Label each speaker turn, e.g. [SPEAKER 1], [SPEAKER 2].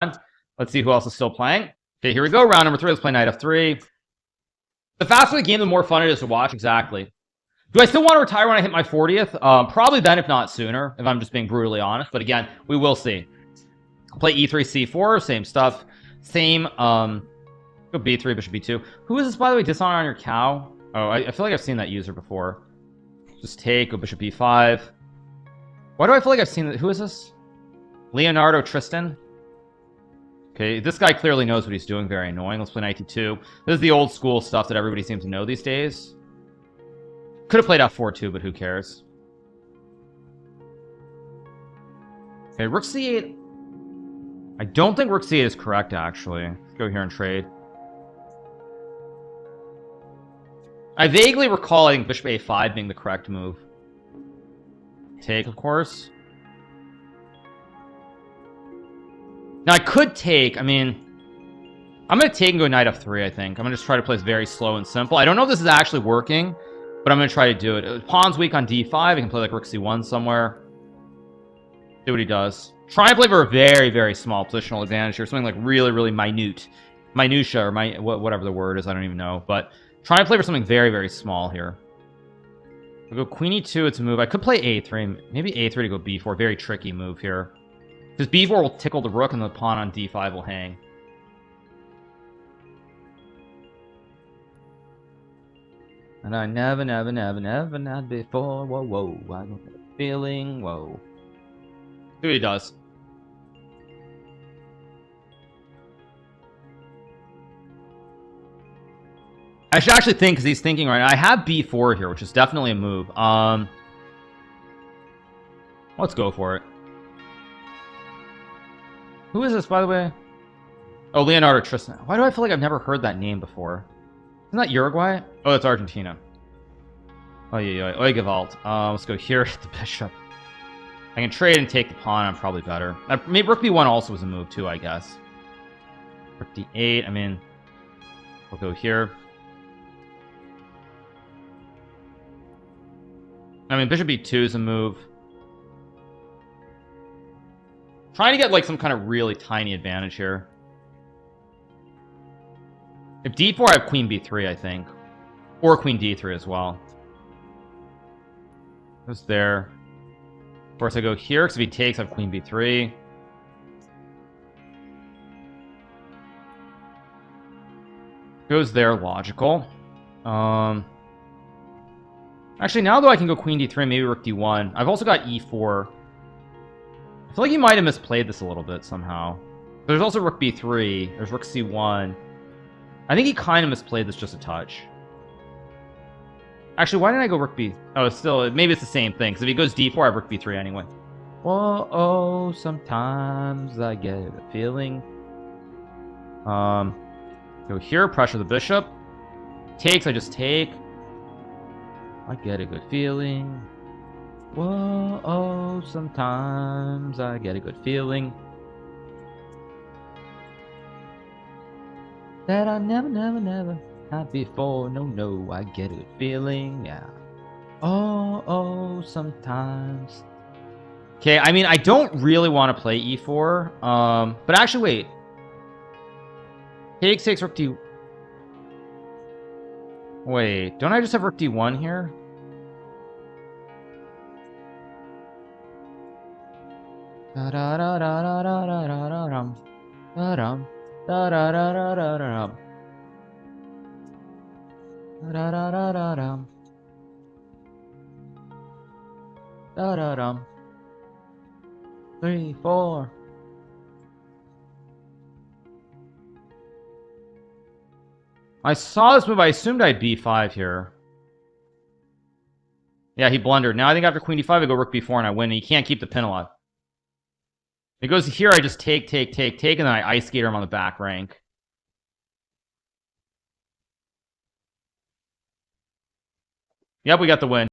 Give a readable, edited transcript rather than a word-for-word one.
[SPEAKER 1] Let's see who else is still playing. Okay, here we go. Round number 3. Let's play knight f3. The faster the game, the more fun it is to watch. Exactly. Do I still want to retire when I hit my 40th? Probably then, if not sooner, if I'm just being brutally honest. But again, we will see. Play e3, c4, same stuff. Same, go b3, bishop b2. Who is this, by the way? Dishonor on your cow? Oh, I feel like I've seen that user before. Just take, go bishop b5. Why do I feel like I've seen that? Who is this? Leonardo Tristan? Okay, this guy clearly knows what he's doing. Very annoying. Let's play knight d2. This is the old school stuff that everybody seems to know these days. Could have played f4 too, but who cares? Okay, rook c8. I don't think rook c8 is correct, actually. Let's go here and trade. I vaguely recall, I think, bishop a5 being the correct move. Take, of course. Now, I could take, I mean... I'm going to take and go knight f3, I think. I'm going to just try to play this very slow and simple. I don't know if this is actually working, but I'm going to try to do it. Pawn's weak on d5. I can play like rook c1 somewhere. See what he does. Try and play for a very, very small positional advantage here. Something like really, really minute. Minutia, or whatever the word is. I don't even know. But try and play for something very, very small here. We'll go queen e2. It's a move. I could play a3. Maybe a3 to go b4. Very tricky move here. Because b4 will tickle the rook and the pawn on d5 will hang. And I never not before. Whoa, whoa. I got a feeling. Whoa. See what he does. I should actually think, because he's thinking right now. I have b4 here, which is definitely a move. Let's go for it. Who is this, by the way? Oh, Leonardo Tristan. Why do I feel like I've never heard that name before? Isn't that Uruguay? Oh, it's Argentina. Oh, yeah, yeah. Gewalt. Let's go here at the bishop. I can trade and take the pawn. I'm probably better. Maybe rook b1 also was a move, too, I guess. Rook d8. I mean, we'll go here. I mean, bishop b2 is a move. Trying to get, like, some kind of really tiny advantage here. If d4, I have queen b3, I think. Or queen d3 as well. Goes there. Of course, I go here, because if he takes, I have queen b3. Goes there, logical. Actually, now though I can go queen d3, maybe rook d1. I've also got e4. I feel like he might have misplayed this a little bit somehow. There's also rook b3. There's rook c1. I think he kind of misplayed this just a touch. Actually, why didn't I go rook b? Oh, it's still, maybe it's the same thing. Because if he goes d4, I have rook b3 anyway. Whoa, oh, sometimes I get a feeling. Go here, pressure the bishop. Takes, I just take. I get a good feeling. Whoa, oh, sometimes I get a good feeling. That I never had before. No, I get a good feeling. Yeah. Oh, sometimes. Okay, I mean, I don't really want to play e4. But actually, wait. Takes rook d. Wait, don't I just have rook d1 here? Da da da da da da da da da da da da da da da da da da da da 3, 4. I saw this move. I assumed I had b5 here. Yeah, he blundered. Now I think after queen d5, I go rook b4 and I win. And he can't keep the pin alive. It goes here. I just take, and then I ice skater him on the back rank. Yep, we got the win.